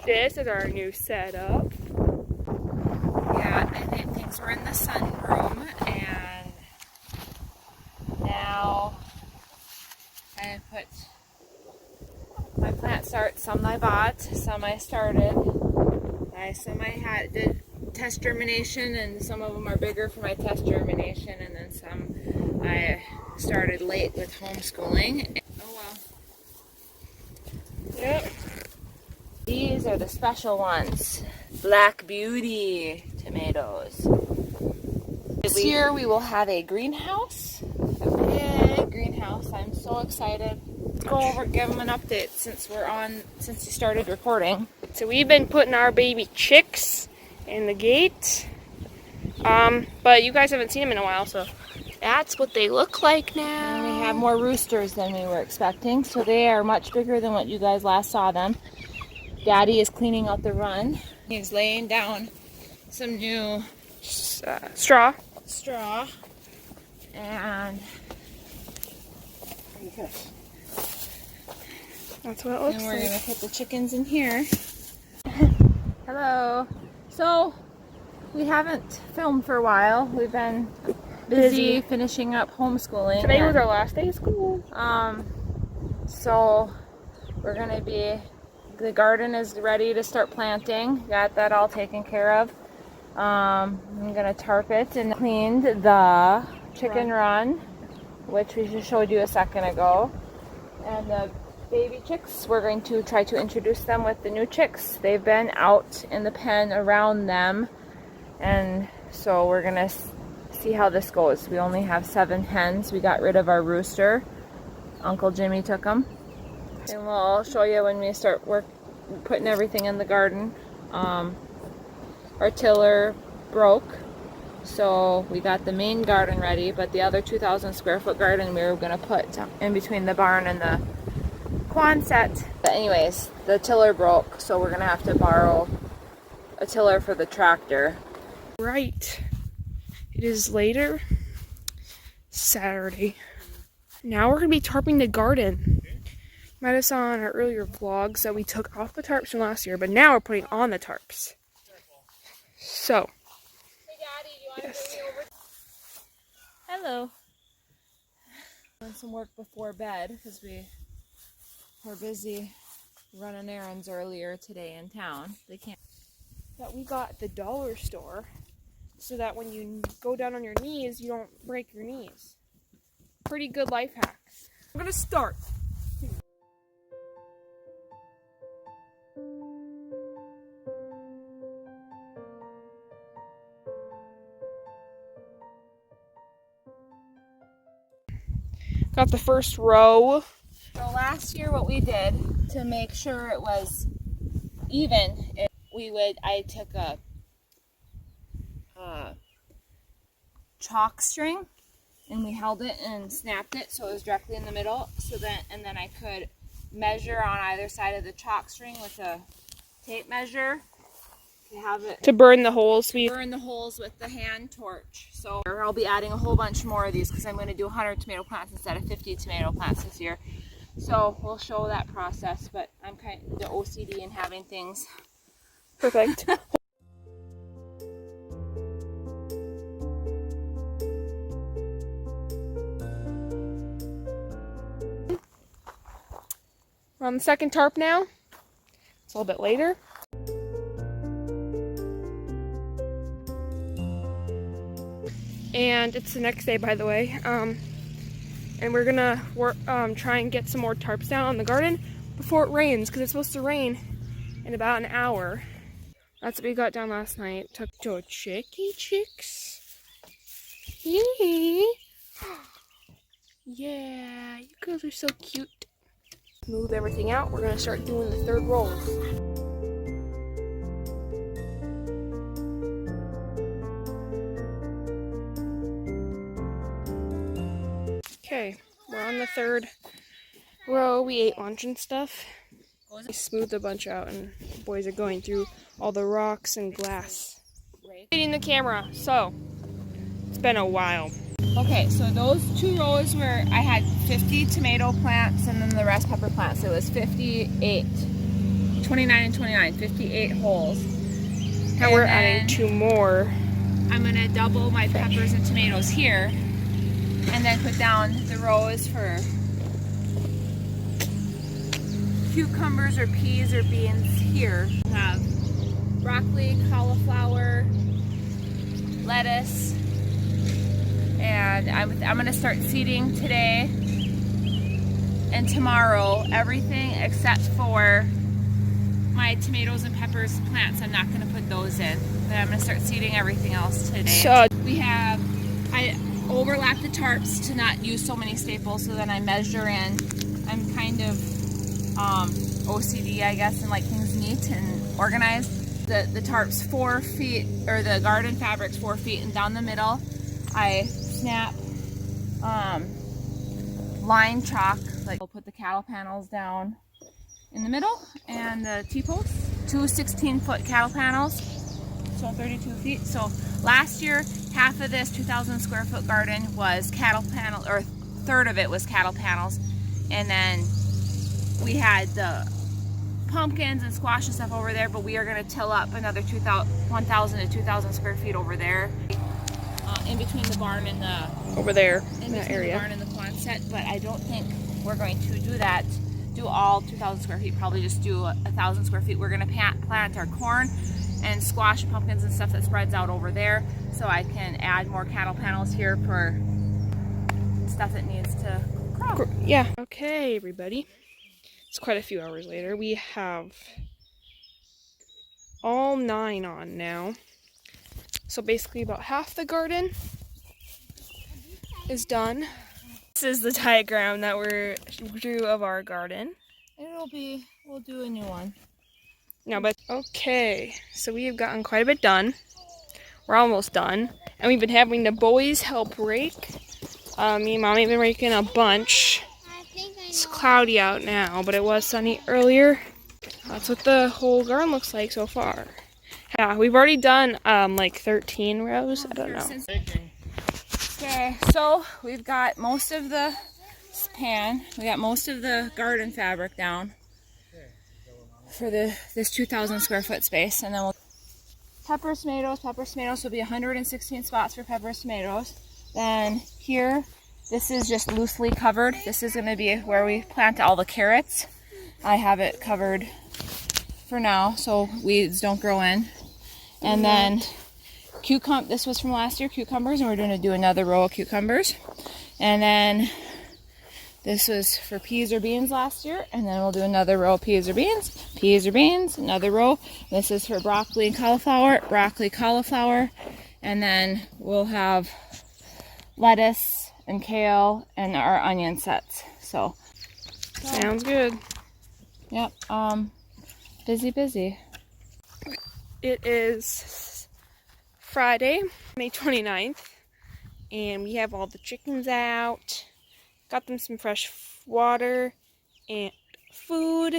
This is our new setup. Yeah, I think things were in the sunroom, and now I put my plant starts. Some I bought, some I started. Some I did test germination, and some of them are bigger for my test germination, and then some I started late with homeschooling. Oh well. Yep. These are the special ones. Black Beauty tomatoes. This year we will have a greenhouse. A big greenhouse. I'm so excited. Let's go over and give them an update since you started recording. So we've been putting our baby chicks in the gate. But you guys haven't seen them in a while, so that's what they look like now. And we have more roosters than we were expecting, so they are much bigger than what you guys last saw them. Daddy is cleaning out the run. He's laying down some new straw. And That's what it looks we're like. gonna put the chickens in here. Hello. So we haven't filmed for a while. We've been busy finishing up homeschooling. Today was our last day of school. So we're gonna be. The garden is ready to start planting. Got that all taken care of. I'm gonna tarp it and cleaned the chicken run, which we just showed you a second ago. And the baby chicks, we're going to try to introduce them with the new chicks. They've been out in the pen around them, and so we're gonna see how this goes. We only have 7 hens. We got rid of our rooster. Uncle Jimmy took them. And we'll show you when we start putting everything in the garden. Our tiller broke, so we got the main garden ready, but the other 2,000 square foot garden we were going to put in between the barn and the Quonset. But anyways, the tiller broke, so we're going to have to borrow a tiller for the tractor. Right. It is later. Saturday. Now we're going to be tarping the garden. Might have saw in our earlier vlogs that we took off the tarps from last year, but now we're putting on the tarps. So. Hey Daddy, do you want Yes. to bring me over? Hello. Doing some work before bed because we were busy running errands earlier today in town. They can't. That we got at the dollar store so that when you go down on your knees, you don't break your knees. Pretty good life hacks. I'm going to start. Got the first row. So last year what we did to make sure it was even, I took a chalk string and we held it and snapped it so it was directly in the middle, and then I could measure on either side of the chalk string with a tape measure to have it To burn the holes. burn the holes with the hand torch. So I'll be adding a whole bunch more of these because I'm going to do 100 tomato plants instead of 50 tomato plants this year. So we'll show that process, but I'm kind of the OCD in having things. Perfect. We're on the second tarp now. It's a little bit later. And it's the next day, by the way. And we're gonna try and get some more tarps down on the garden before it rains, because it's supposed to rain in about an hour. That's what we got down last night. Took to chicks. Yee. Yeah, you guys are so cute. Move everything out. We're gonna start doing the third rows. Okay, we're on the third row. We ate lunch and stuff. We smoothed a bunch out, and the boys are going through all the rocks and glass. Hitting the camera, so it's been a while. Okay, so those 2 rows where I had 50 tomato plants and then the rest pepper plants. It was 58 29 and 29, 58 holes. And we're adding 2 more. I'm gonna double my peppers and tomatoes here, and then put down the rows for cucumbers or peas or beans here. We'll have broccoli, cauliflower, lettuce, and I'm gonna start seeding today and tomorrow everything except for my tomatoes and peppers plants. I'm not going to put those in, but I'm going to start seeding everything else today. So I overlap the tarps to not use so many staples, so then I measure in. I'm kind of OCD, I guess, and like things neat and organized. The tarps 4 feet, or the garden fabric's 4 feet, and down the middle I snap line chalk. Like, I'll put the cattle panels down in the middle and the T-posts, 2 16-foot cattle panels, so 32 feet. So last year, half of this 2,000 square foot garden was cattle panel, or a third of it was cattle panels, and then we had the pumpkins and squash and stuff over there, but we are going to till up another 1,000 to 2,000 square feet over there, in between the barn and the over there in that between area. the barn and the Quonset. But I don't think we're going to do that. Do all 2,000 square feet. Probably just do 1,000 square feet. We're going to plant our corn and squash, pumpkins and stuff that spreads out over there, so I can add more cattle panels here for stuff that needs to grow. Yeah. Okay, everybody. It's quite a few hours later. We have all 9 on now. So basically about half the garden is done. This is the diagram that we drew of our garden. We'll do a new one. No, but okay. So we have gotten quite a bit done. We're almost done. And we've been having the boys help rake. Me and Mommy have been raking a bunch. It's cloudy out now, but it was sunny earlier. That's what the whole garden looks like so far. Yeah, we've already done like 13 rows. I don't know. Okay, so we've got most of the we got most of the garden fabric down for this 2,000 square foot space, and then we'll peppers, tomatoes will be 116 spots for peppers, tomatoes. Then here, this is just loosely covered. This is going to be where we plant all the carrots. I have it covered for now so weeds don't grow in. And then this was from last year, cucumbers, and we're going to do another row of cucumbers. And then this was for peas or beans last year, and then we'll do another row of peas or beans, another row. This is for broccoli and cauliflower, and then we'll have lettuce and kale and our onion sets. So Sounds good. yep, busy. It is Friday, May 29th, and we have all the chickens out. Got them some fresh water and food.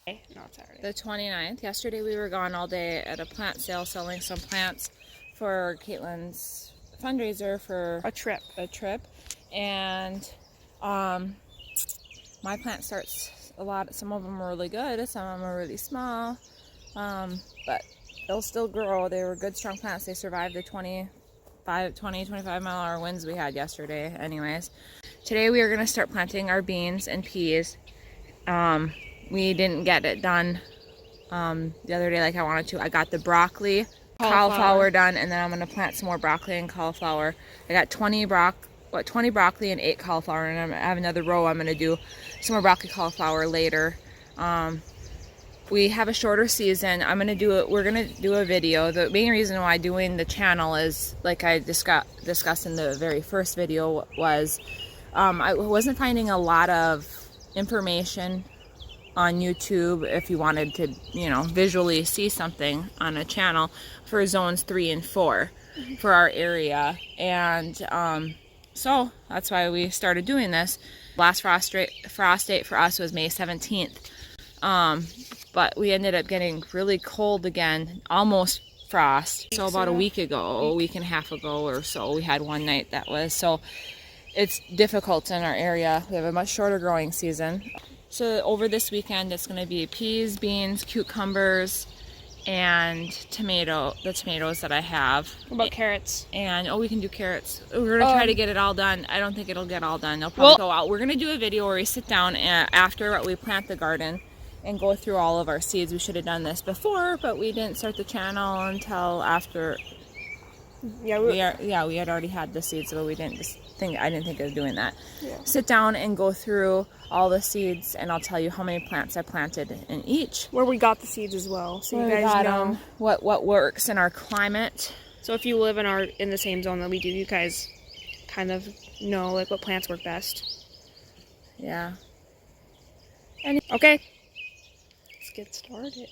Okay, not Saturday. The 29th. Yesterday we were gone all day at a plant sale selling some plants for Caitlin's fundraiser for A trip. And my plant starts a lot. Some of them are really good, some of them are really small, but they'll still grow. They were good, strong plants. They survived the 25 mile-an-hour winds we had yesterday. Anyways, today we are going to start planting our beans and peas. We didn't get it done the other day like I wanted to. I got the broccoli, cauliflower done, and then I'm going to plant some more broccoli and cauliflower. I got 20 broccoli and 8 cauliflower, and I have another row. I'm going to do some more broccoli, cauliflower later. We have a shorter season. We're gonna do a video. The main reason why doing the channel is, like I discussed in the very first video, was I wasn't finding a lot of information on YouTube if you wanted to, visually see something on a channel for zones 3 and 4 for our area. And so that's why we started doing this. Last frost date for us was May 17th. But we ended up getting really cold again, almost frost. So about a week and a half ago or so, we had one night that was. So it's difficult in our area. We have a much shorter growing season. So over this weekend, it's going to be peas, beans, cucumbers, and the tomatoes that I have. What about carrots? And we can do carrots. We're gonna try to get it all done. I don't think it'll get all done. They'll probably go out. We're gonna do a video where we sit down after we plant the garden and go through all of our seeds. We should have done this before, but we didn't start the channel until after. Yeah, we had already had the seeds, so we didn't I didn't think of doing that. Yeah. Sit down and go through all the seeds, and I'll tell you how many plants I planted in each. Where we got the seeds as well, so you guys know what works in our climate. So if you live in the same zone that we do, you guys kind of know like what plants work best. Yeah. Okay. Let's get started.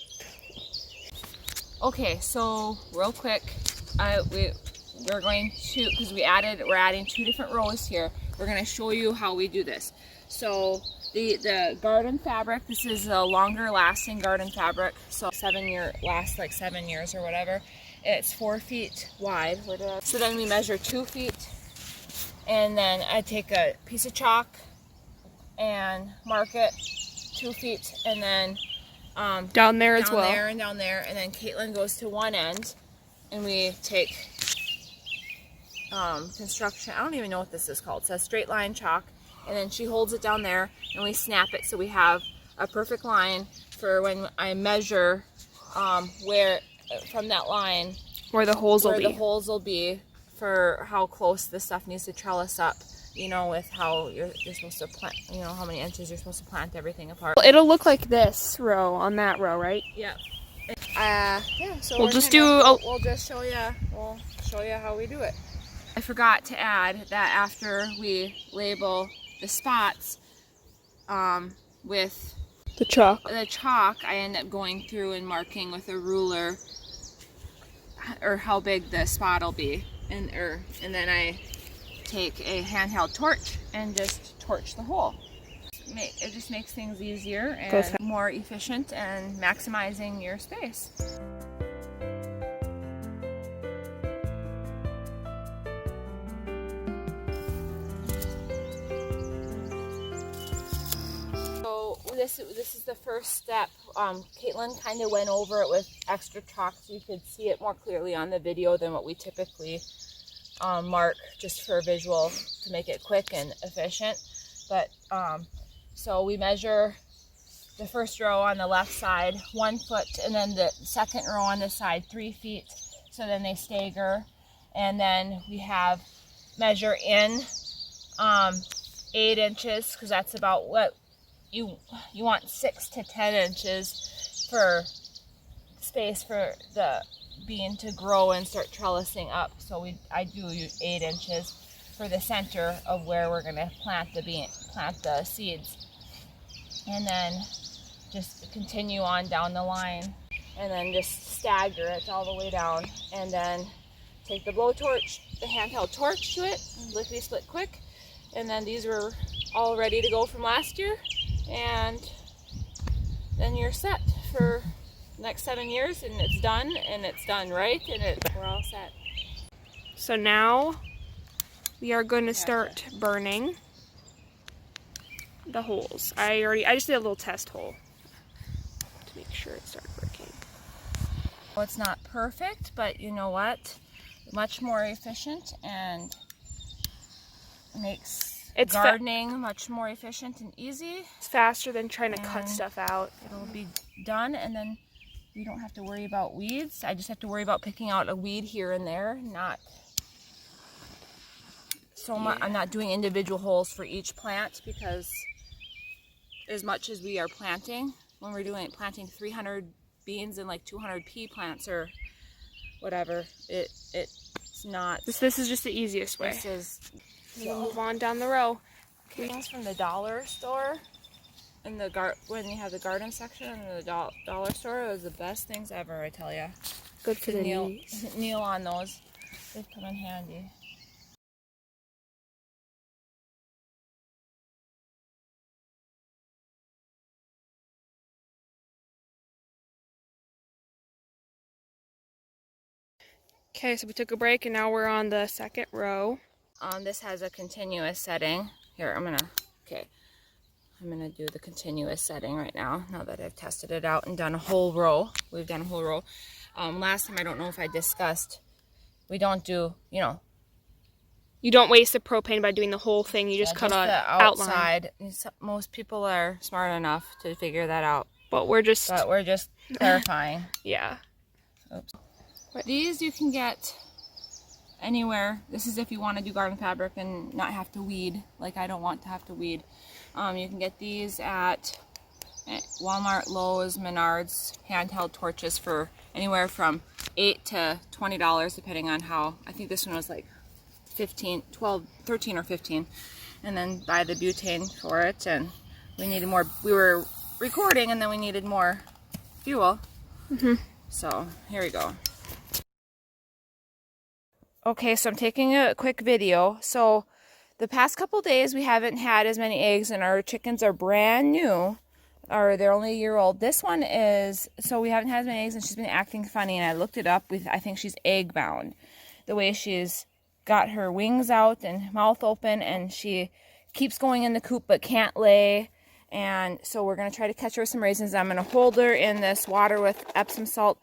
Okay, so real quick, we're going to, because we're adding 2 different rows here. We're going to show you how we do this. So the garden fabric, this is a longer lasting garden fabric. So lasts like 7 years or whatever. It's 4 feet wide. So then we measure 2 feet, and then I take a piece of chalk and mark it 2 feet, and then down there as well. Down there, and then Caitlin goes to one end, and we take construction. I don't even know what this is called. It says straight line chalk, and then she holds it down there, and we snap it so we have a perfect line for when I measure where from that line where the holes will be for how close this stuff needs to trellis up. You know, with how you're supposed to plant, you know, how many inches you're supposed to plant everything apart. It'll look like this row on that row, right? Yeah. Yeah. So we'll just show you how we do it. I forgot to add that after we label the spots with the chalk, I end up going through and marking with a ruler or how big the spot will be, and then I take a handheld torch and just torch the hole. It just makes things easier and more efficient and maximizing your space. So this is the first step. Caitlin kind of went over it with extra chalk so you could see it more clearly on the video than what we typically mark, just for visual to make it quick and efficient. But so we measure the first row on the left side 1 foot, and then the second row on this side 3 feet, so then they stagger. And then we have measure in 8 inches, because that's about what you want, 6 to 10 inches for space for the bean to grow and start trellising up. So I do 8 inches for the center of where we're going to plant the seeds, and then just continue on down the line, and then just stagger it all the way down, and then take the blowtorch, the handheld torch to it, lickety split quick, and then these were all ready to go from last year, and then you're set for next 7 years, and it's done right, and we're all set. So now we are going to start burning the holes. I just did a little test hole to make sure it started working. Well, it's not perfect, but you know what? Much more efficient and makes gardening much more efficient and easy. It's faster than trying to cut stuff out. It'll be done, and then we don't have to worry about weeds. I just have to worry about picking out a weed here and there, not so much. I'm not doing individual holes for each plant, because as much as we are planting, when we're planting 300 beans and like 200 pea plants or whatever, it's not. This is just the easiest way. We'll move on down the row. Okay. Things from the dollar store, and when you have the garden section in the dollar store, it was the best things ever, I tell you. Good for the knees. Kneel on those. They've come in handy. Okay, so we took a break, and now we're on the second row. This has a continuous setting. Here, okay. I'm going to do the continuous setting right now that I've tested it out and done a whole row. We've done a whole row. Last time, I don't know if I discussed, we don't do, You don't waste the propane by doing the whole thing. You just cut just an the outline. outside. Most people are smart enough to figure that out. But we're just clarifying. Yeah. Oops. These you can get anywhere. This is if you want to do garden fabric and not have to weed, like I don't want to have to weed. You can get these at Walmart, Lowe's, Menards, handheld torches for anywhere from $8 to $20 depending on how. I think this one was like 13 or 15. And then buy the butane for it, and we needed more. We were recording and then we needed more fuel. So here we go. Okay, so I'm taking a quick video. So the past couple days we haven't had as many eggs, and our chickens are brand new, or they're only a year old. This one is, so we haven't had as many eggs, and she's been acting funny, and I looked it up. I think she's egg bound. The way she's got her wings out and mouth open, and she keeps going in the coop but can't lay. And so we're going to try to catch her with some raisins. I'm going to hold her in this water with Epsom salt.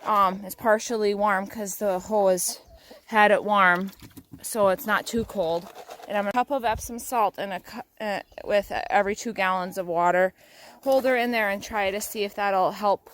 It's partially warm because the hose had it warm, so it's not too cold. And I'm a cup of Epsom salt and with every 2 gallons of water. Hold her in there and try to see if that'll help